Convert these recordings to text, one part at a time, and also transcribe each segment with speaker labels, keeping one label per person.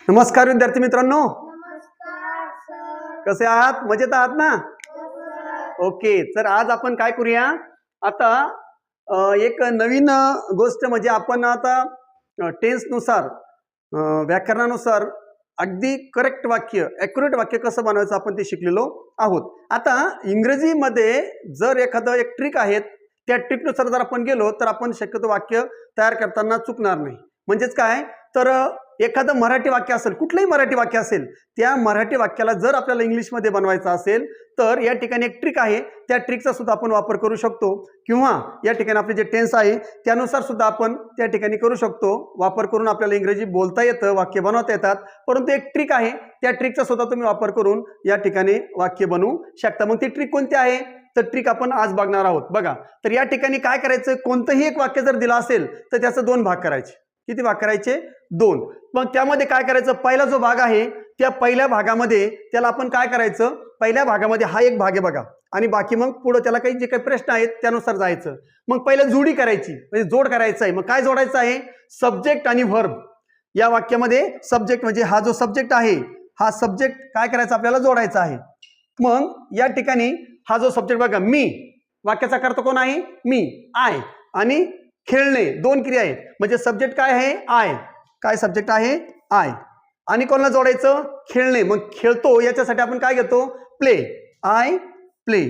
Speaker 1: नमस्कार विद्यार्थी मित्रांनो,
Speaker 2: नमस्कार सर.
Speaker 1: कसे आहात? मजेत आहात ना?
Speaker 2: हो सर.
Speaker 1: ओके, तर आज आपण काय करूया आता एक नवीन गोष्ट म्हणजे आपण आता टेन्सनुसार व्याकरणानुसार अगदी करेक्ट वाक्य ॲक्युरेट वाक्य कसं बनवायचं आपण ते शिकलेलो आहोत. आता इंग्रजीमध्ये जर एखादं एक ट्रिक आहेत, त्या ट्रिकनुसार जर आपण गेलो तर आपण शक्यतो वाक्य तयार करताना चुकणार नाही. म्हणजेच काय, तर एखादं मराठी वाक्य असेल, कुठलंही मराठी वाक्य असेल, त्या मराठी वाक्याला जर आपल्याला इंग्लिशमध्ये बनवायचं असेल तर या ठिकाणी एक ट्रिक आहे, त्या ट्रिकचा सुद्धा आपण वापर करू शकतो. किंवा या ठिकाणी आपले जे टेन्स आहे त्यानुसार सुद्धा आपण त्या ठिकाणी करू शकतो. वापर करून आपल्याला इंग्रजी बोलता येतं, वाक्य बनवता येतात. परंतु एक ट्रिक आहे, त्या ट्रिकचा सुद्धा तुम्ही वापर करून या ठिकाणी वाक्य बनवू शकता. मग ती ट्रिक कोणती आहे? तर ट्रिक आपण आज बघणार आहोत. बघा, तर या ठिकाणी काय करायचं, कोणतंही एक वाक्य जर दिलं असेल तर त्याचं दोन भाग करायचे. किती भाग करायचे? दोन. मग त्यामध्ये काय करायचं, पहिला जो भाग आहे त्या पहिल्या भागामध्ये त्याला आपण काय करायचं, पहिल्या भागामध्ये हा एक भाग आहे बघा, आणि बाकी मग पुढे त्याला काही जे काही प्रश्न आहेत त्यानुसार जायचं. मग पहिलं जोडी करायची, म्हणजे जोड करायचं आहे. मग काय जोडायचं आहे? सब्जेक्ट आणि व्हर्ब. या वाक्यामध्ये सब्जेक्ट म्हणजे हा जो सब्जेक्ट आहे, हा सब्जेक्ट काय करायचा आपल्याला जोडायचा आहे. मग या ठिकाणी हा जो सब्जेक्ट बघा, मी, वाक्याचा कर्ता कोण आहे? मी, आय, आणि खेळणे, दोन क्रिया आहेत. म्हणजे सब्जेक्ट काय आहे? आय. काय सब्जेक्ट आहे? आय. आणि कोणाला जोडायचं? खेळणे. मग खेळतो याच्यासाठी आपण काय घेतो? प्ले. I play.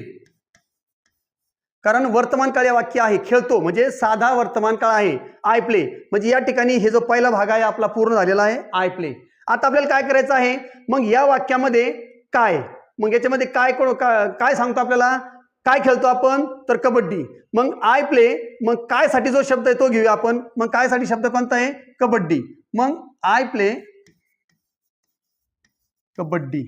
Speaker 1: कारण वर्तमान काळ या वाक्य आहे, खेळतो म्हणजे साधा वर्तमान काळ आहे. I play. म्हणजे या ठिकाणी हे जो पहिला भाग आहे आपला पूर्ण झालेला आहे, आय प्ले. आता आपल्याला काय करायचं आहे, मग या वाक्यामध्ये काय, मग याच्यामध्ये काय सांगतो आपल्याला, काय खेळतो आपण? तर कबड्डी. मग आय प्ले, मग काय साठी जो शब्द आहे तो घेऊया आपण. मग काय साठी शब्द कोणता आहे? कबड्डी. मग आय प्ले कबड्डी.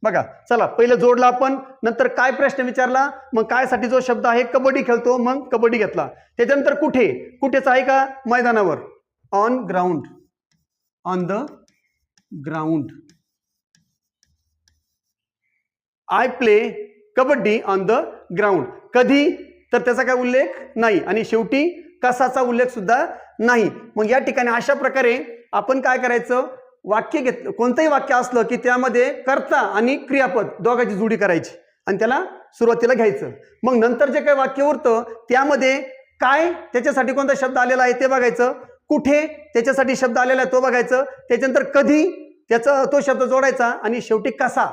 Speaker 1: बघा, चला पहिलं जोडला आपण, नंतर काय प्रश्न विचारला, मग काय साठी जो शब्द आहे कबड्डी खेळतो, मग कबड्डी घेतला. त्याच्यानंतर कुठे, कुठेच आहे का? मैदानावर. On ground. On the ground. I play kabaddi on the ground. कधी, तर त्याचा काय उल्लेख नाही, आणि शेवटी कसाचा उल्लेख सुद्धा नाही. मग या ठिकाणी अशा प्रकारे आपण काय करायचं, वाक्य घेतलं, कोणतंही वाक्य असलं की त्यामध्ये कर्ता आणि क्रियापद दोघांची जोडी करायची आणि त्याला सुरुवातीला घ्यायचं. मग नंतर जे काही वाक्य उरतं त्यामध्ये काय, त्याच्यासाठी कोणता शब्द आलेला आहे ते बघायचं. कुठे, त्याच्यासाठी शब्द आलेला आहे तो बघायचं. त्याच्यानंतर कधी, त्याचा तो शब्द जोडायचा. आणि शेवटी कसा,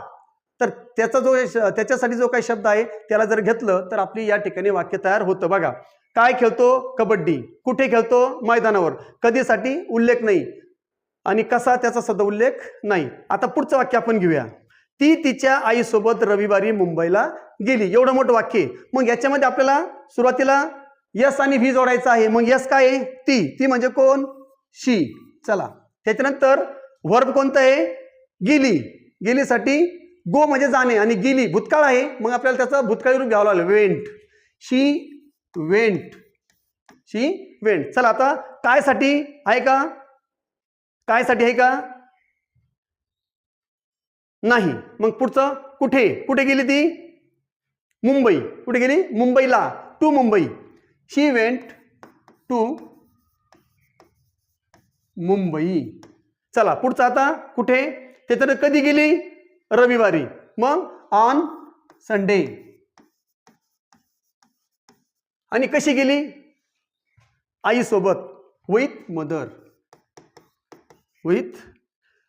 Speaker 1: तर त्याच्यासाठी जो काही शब्द आहे त्याला जर घेतलं तर आपली या ठिकाणी वाक्य तयार होतं. बघा, काय खेळतो? कबड्डी. कुठे खेळतो? मैदानावर. कधीसाठी उल्लेख नाही, आणि कसा त्याचा सुद्धा उल्लेख नाही. आता पुढचं वाक्य आपण घेऊया. ती तिच्या आईसोबत रविवारी मुंबईला गेली. एवढं मोठं वाक्य. मग याच्यामध्ये आपल्याला सुरुवातीला यस आणि व्ही जोडायचं आहे. मग यस काय आहे? ती म्हणजे कोण? शी. चला, त्याच्यानंतर व्हर्ब कोणतं आहे? गेली. गेलीसाठी गो म्हणजे जाणे, आणि गेली भूतकाळ आहे, मग आपल्याला त्याचं भूतकाळी रूप घ्यावं लागलं, वेंट. शी वेंट. शी वेंट. चला, आता काय साठी आहे का? काय साठी आहे का? नाही. मग पुढचं कुठे, कुठे गेली ती? मुंबई. कुठे गेली? मुंबईला. To Mumbai. She went to Mumbai. चला, पुढचं आता कुठे, त्याच्यात कधी गेली? रविवारी. मग ऑन संडे. आणि कशी गेली? आईसोबत. With mother. विथ,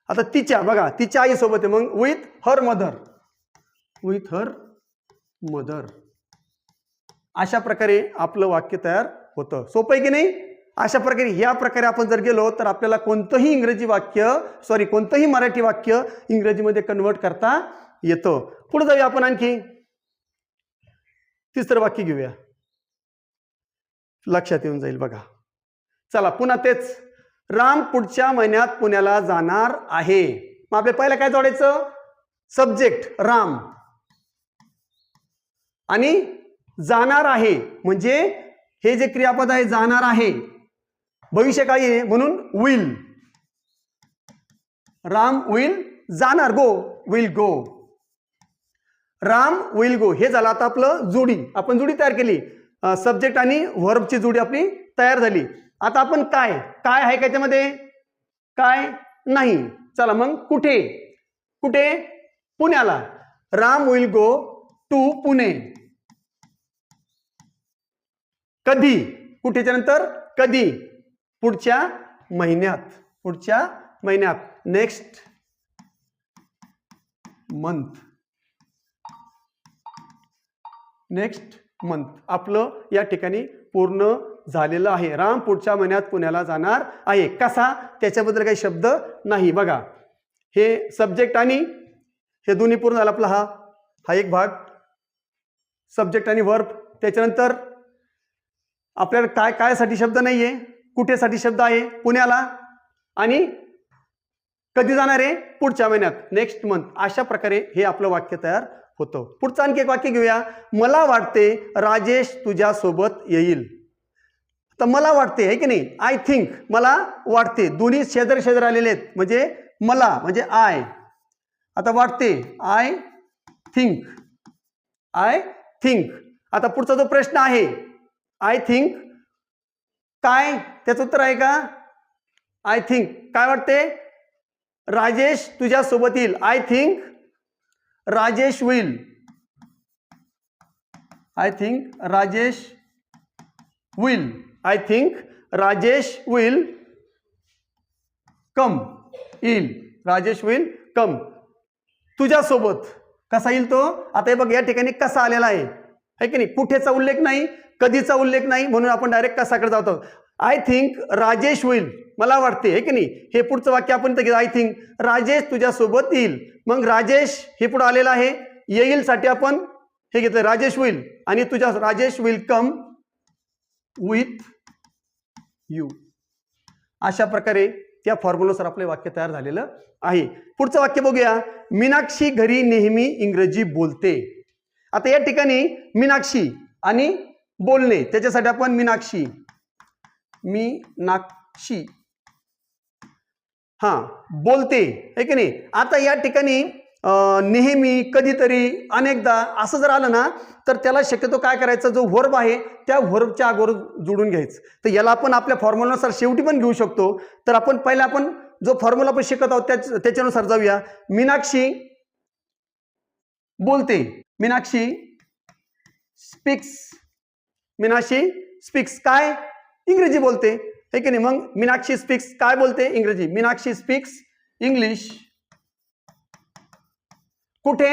Speaker 1: आता तिच्या, बघा तिच्या आईसोबत आहे, मग with her mother. With her mother. अशा प्रकारे आपलं वाक्य तयार होतं. सोपं आहे की नाही? अशा प्रकारे, ह्या प्रकारे आपण जर गेलो तर आपल्याला कोणतंही इंग्रजी वाक्य, कोणतंही मराठी वाक्य इंग्रजीमध्ये कन्वर्ट करता येतं. पुढे जाऊया आपण, आणखी तिसरं वाक्य घेऊया, लक्षात येऊन जाईल. बघा, चला पुन्हा तेच. राम पुढच्या महिन्यात पुण्याला जाणार आहे. मग आपल्या पहिला काय जोडायचं? सब्जेक्ट राम, आणि जाणार आहे म्हणजे हे जे क्रियापद आहे जाणार आहे, भविष्यकाळी आहे म्हणून विल. राम विल जाणार, go, will go. Ram will go. हे झालं आता आपलं जोडी, आपण जोडी तयार केली, सब्जेक्ट आणि व्हर्बची जोडी आपली तयार झाली. आता आपण काय, काय आहे त्याच्यामध्ये? काय नाही. चला मग कुठे, कुठे, पुण्याला. Ram will go to Pune. कधी, कुठेच्या नंतर कधी, पुढच्या महिन्यात, पुढच्या महिन्यात, नेक्स्ट मंथ, नेक्स्ट मंथ. आपलं या ठिकाणी पूर्ण झालेलं आहे. राम पुढच्या महिन्यात पुण्याला जाणार आहे. कसा, त्याच्याबद्दल काही शब्द नाही. बघा हे सब्जेक्ट आणि हे दोन्ही पूर्ण झालं आपला. हा एक भाग सब्जेक्ट आणि वर्ब. त्याच्यानंतर आपल्याला काय कायसाठी शब्द नाहीये, कुठेसाठी शब्द आहे, पुण्याला, आणि कधी जाणार आहे, पुढच्या महिन्यात, नेक्स्ट मंथ. अशा प्रकारे हे आपलं वाक्य तयार होतं. पुढचं आणखी एक वाक्य घेऊया. मला वाटते राजेश तुझ्या सोबत येईल. तर मला वाटते आहे की नाही, आय थिंक, मला वाटते, दोन्ही शेजारी शेजारी आलेले आहेत. म्हणजे मला म्हणजे आय, आता वाटते आय थिंक, आय थिंक. आता पुढचा जो प्रश्न आहे आय थिंक काय, त्याचं उत्तर आहे का, आय थिंक काय वाटते, राजेश तुझ्या सोबत येईल. I think Rajesh will, I think Rajesh will, I think Rajesh will come, येईल, राजेश विल कम. तुझ्यासोबत कसा येईल तो, आता हे बघ या ठिकाणी कसा आलेला आहे की नाही, कुठेचा उल्लेख नाही, कधीचा उल्लेख नाही, म्हणून आपण डायरेक्ट कसाकडे जातो. आय थिंक राजेश विल, मला वाटते आहे की नाही. हे पुढचं वाक्य आपण इथं घेऊ, आय थिंक राजेश तुझ्यासोबत येईल. मग राजेश हे पुढे आलेलं आहे, येईल साठी आपण हे घेतलं राजेश विल, आणि तुझ्या Rajesh will come with you. अशा प्रकारे त्या फॉर्म्युलानुसार आपले वाक्य तयार झालेलं आहे. पुढचं वाक्य बघूया. मीनाक्षी घरी नेहमी इंग्रजी बोलते. आता या ठिकाणी मीनाक्षी आणि बोलणे, त्याच्यासाठी आपण मीनाक्षी, मीनाक्षी हा बोलते आहे की नाही. आता या ठिकाणी नेहमी, कधीतरी, अनेकदा असं जर आलं ना, तर त्याला शक्यतो काय करायचं, जो व्हर्ब आहे त्या व्हर्बच्या अगोदर जोडून घ्यायचं. तर याला आपण आपल्या फॉर्म्युलानुसार शेवटी पण घेऊ शकतो. तर आपण पहिला आपण जो फॉर्म्युला आपण शिकत आहोत त्याच्यानुसार जाऊया. मीनाक्षी बोलते, मीनाक्षी स्पीक्स, मीनाक्षी स्पीक्स काय, इंग्रजी बोलते आहे की नाही. मग मीनाक्षी स्पीक्स काय बोलते, इंग्रजी. मीनाक्षी स्पीक्स इंग्लिश कुठे,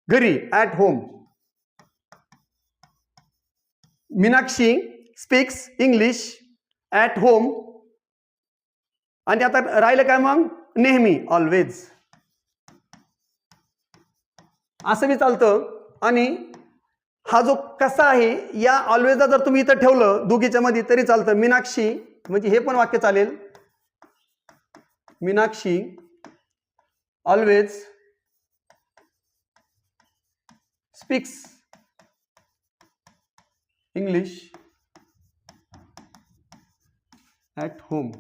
Speaker 1: घरी, at home. Meenakshi speaks English at home. आणि आता राहिलं काय मग, नेहमी, ऑलवेज. असं बी चालतं. आणि हा जो कसा आहे, या ऑलवेजला जर तुम्ही इथं ठेवलं दोघीच्या मध्ये तरी चालतं. मीनाक्षी म्हणजे हे पण वाक्य चालेल. Meenakshi always speaks English at home.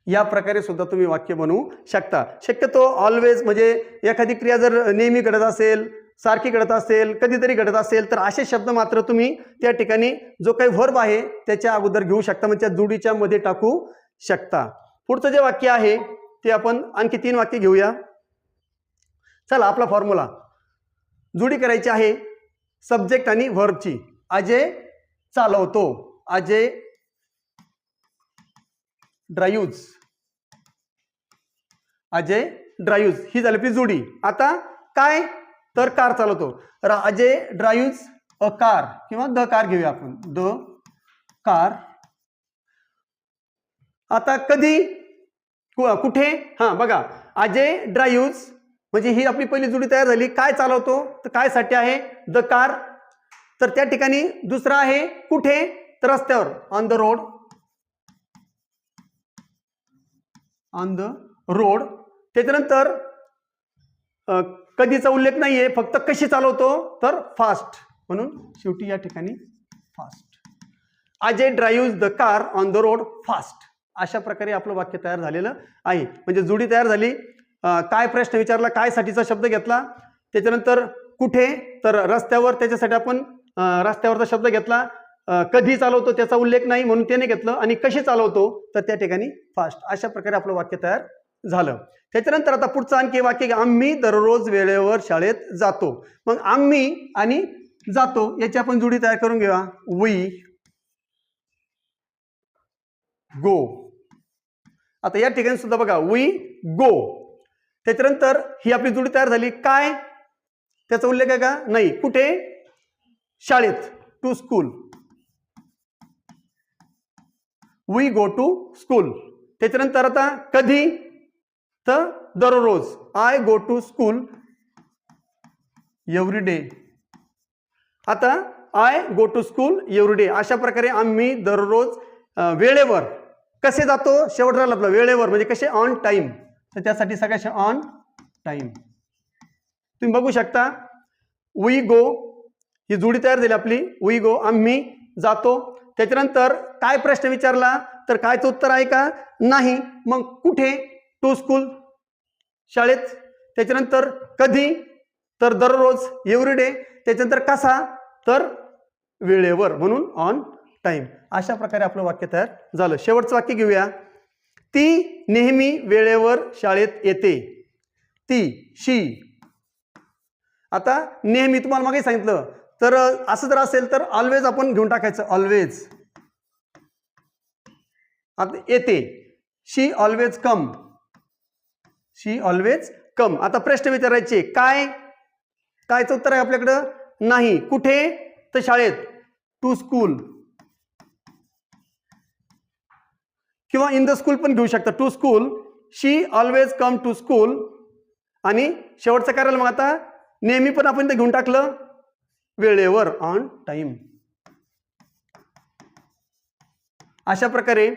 Speaker 1: या प्रकारे सुद्धा तुम्ही वाक्य बनवू शकता. शक्यतो ऑलवेज म्हणजे एखादी क्रिया जर नेहमी घडत असेल, सारखी घडत असेल, कधीतरी घडत असेल, तर असे शब्द मात्र तुम्ही त्या ठिकाणी जो काही व्हर्ब आहे त्याच्या अगोदर घेऊ शकता, म्हणजे त्या जोडीच्या मध्ये टाकू शकता. पुढचं जे वाक्य आहे ते आपण आणखी 3 वाक्य घेऊया. चला, आपला फॉर्म्युला जोडी करायची आहे सब्जेक्ट आणि व्हर्बची. अजय चालवतो, अजय ड्राइव्हज, अजय ड्राइव्हज, ही झाली आपली जोडी. आता काय, तर कार चालवतो. अजय ड्राइव्हज अ कार, किंवा द कार घेऊया आपण, द कार. आता कधी, कुठे, हा बघा, अजय ड्राइव्हज म्हणजे ही आपली पहिली जोडी तयार झाली. काय चालवतो, तर काय साठी आहे, द कार. तर त्या ठिकाणी दुसरा आहे कुठे, तर रस्त्यावर, on the road, on the road. त्याच्यानंतर कधीचा उल्लेख नाहीये, फक्त कशी चालवतो, तर फास्ट, म्हणून शेवटी या ठिकाणी fast. Ajay drives the car on the road fast. अशा प्रकारे आपलं वाक्य तयार झालेलं आहे. म्हणजे जोडी तयार झाली. काय प्रश्न विचारला, काय साठीचा शब्द घेतला, त्याच्यानंतर कुठे, तर रस्त्यावर, त्याच्यासाठी आपण रस्त्यावरचा शब्द घेतला. कधी चालवतो त्याचा उल्लेख नाही म्हणून त्याने घेतलं, आणि कशी चालवतो तर त्या ठिकाणी फास्ट. अशा प्रकारे आपलं वाक्य तयार झालं. त्याच्यानंतर आता पुढचं आणखी वाक्य घ्या. आम्ही दररोज वेळेवर शाळेत जातो. मग आम्ही आणि जातो याची आपण जोडी तयार करून घेऊया. We go. आता या ठिकाणी सुद्धा बघा वी गो. त्याच्यानंतर ही आपली जोडी तयार झाली. काय त्याचा उल्लेख आहे का? नाही. कुठे? शाळेत. To school. We go to school. त्याच्यानंतर आता कधी तर दररोज. I go to school every day. आता I go to school every day. अशा प्रकारे आम्ही दररोज वेळेवर कसे जातो? शेवट राहिला आपला वेळेवर म्हणजे कसे? On time. तर त्यासाठी सगळ्याचे ऑन टाइम. तुम्ही बघू शकता वी गो ही जोडी तयार झाली आपली. वी गो आम्ही जातो. त्याच्यानंतर काय प्रश्न विचारला तर कायचं उत्तर आहे का? नाही. मग कुठे? टू स्कूल शाळेत. त्याच्यानंतर कधी तर दररोज एव्हरी डे. त्याच्यानंतर कसा तर वेळेवर म्हणून ऑन टाइम. अशा प्रकारे आपलं वाक्य तयार झालं. शेवटचं वाक्य घेऊया. ती नेहमी वेळेवर शाळेत येते. ती शी. आता नेहमी तुम्हाला मागे सांगितलं तर असं जर असेल तर ऑलवेज आपण घेऊन टाकायचं. ऑलवेज. आता येते. शी ऑलवेज कम. शी ऑलवेज कम. आता प्रश्न विचारायचे. काय? कायचं उत्तर आहे आपल्याकडं? नाही. कुठे? तर शाळेत. टू स्कूल किंवा इन द स्कूल पण घेऊ शकता. To school. She always come to school. आणि शेवटचं काय राहिलं मग आता? नेहमी पण आपण ते घेऊन टाकलं वेळेवर ऑन टाइम. अशा प्रकारे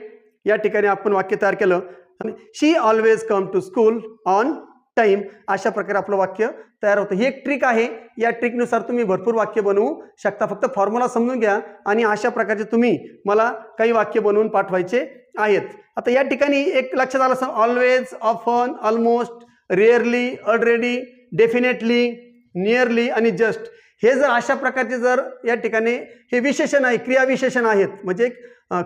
Speaker 1: या ठिकाणी आपण वाक्य तयार केलं. आणि she always come to school on time. अशा प्रकारे आपलं वाक्य तयार होतं. ही एक ट्रिक आहे. या ट्रिकनुसार तुम्ही भरपूर वाक्य बनवू शकता. फक्त फॉर्म्युला समजून घ्या आणि अशा प्रकारचे तुम्ही मला काही वाक्य बनवून पाठवायचे आहेत. आता या ठिकाणी एक लक्षात आलं असं always, often, almost, rarely, already, definitely, nearly आणि जस्ट. हे जर अशा प्रकारचे जर या ठिकाणी हे विशेषण आहे, क्रियाविशेषण आहेत. म्हणजे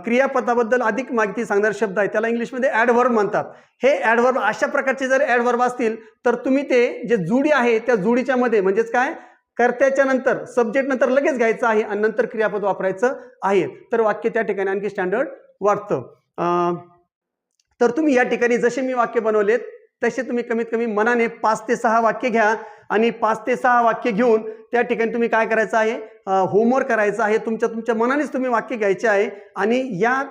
Speaker 1: क्रियापदाबद्दल अधिक माहिती सांगणारे शब्द आहे. त्याला इंग्लिशमध्ये ॲडव्हर्ब म्हणतात. हे ॲडव्हर्ब अशा प्रकारचे जर ॲडव्हर्ब असतील तर तुम्ही ते जे जोडी आहे त्या जोडीच्या मध्ये म्हणजेच काय कर्त्याच्या नंतर सब्जेक्ट नंतर लगेच घ्यायचं आहे आणि नंतर क्रियापद वापरायचं आहे. तर वाक्य त्या ठिकाणी आणखी स्टँडर्ड वाटतं. तर तुम्ही या ठिकाणी जसे मी वाक्य बनवलेत तसे तुम्ही कमीत कमी मनाने 5 ते 6 वाक्य घ्या आणि 5 ते 6 वाक्य घेऊन त्या ठिकाणी तुम्ही काय करायचं आहे? होमवर्क करायचं आहे. तुमच्या मनानेच तुम्ही वाक्य घ्यायचे आहे आणि या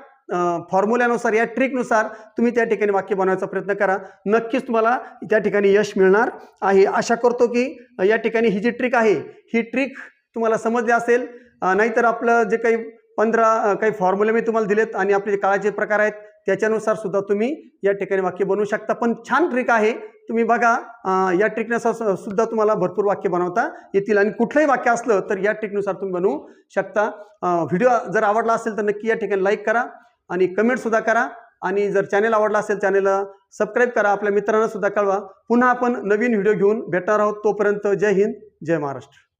Speaker 1: फॉर्म्युल्यानुसार या ट्रिकनुसार तुम्ही त्या ठिकाणी वाक्य बनवायचा प्रयत्न करा. नक्कीच तुम्हाला त्या ठिकाणी यश मिळणार आहे. आशा करतो की या ठिकाणी ही जी ट्रिक आहे ही ट्रिक तुम्हाला समजली असेल. नाहीतर आपलं जे काही 15 काही फॉर्म्युले मी तुम्हाला दिलेत आणि आपले जे काळाचे प्रकार आहेत त्याच्यानुसार सुद्धा तुम्ही या ठिकाणी वाक्य बनवू शकता. पण छान ट्रिक आहे. तुम्ही बघा या ट्रिकनुसार सुद्धा तुम्हाला भरपूर वाक्य बनवता येतील आणि कुठलंही वाक्य असलं तर या ट्रिकनुसार तुम्ही बनवू शकता. व्हिडिओ जर आवडला असेल तर नक्की या ठिकाणी लाईक करा आणि कमेंट सुद्धा करा आणि जर चॅनल आवडला असेल चॅनलला सबस्क्राईब करा. आपल्या मित्रांना सुद्धा कळवा. पुन्हा आपण नवीन व्हिडिओ घेऊन भेटणार आहोत. तोपर्यंत जय हिंद, जय महाराष्ट्र.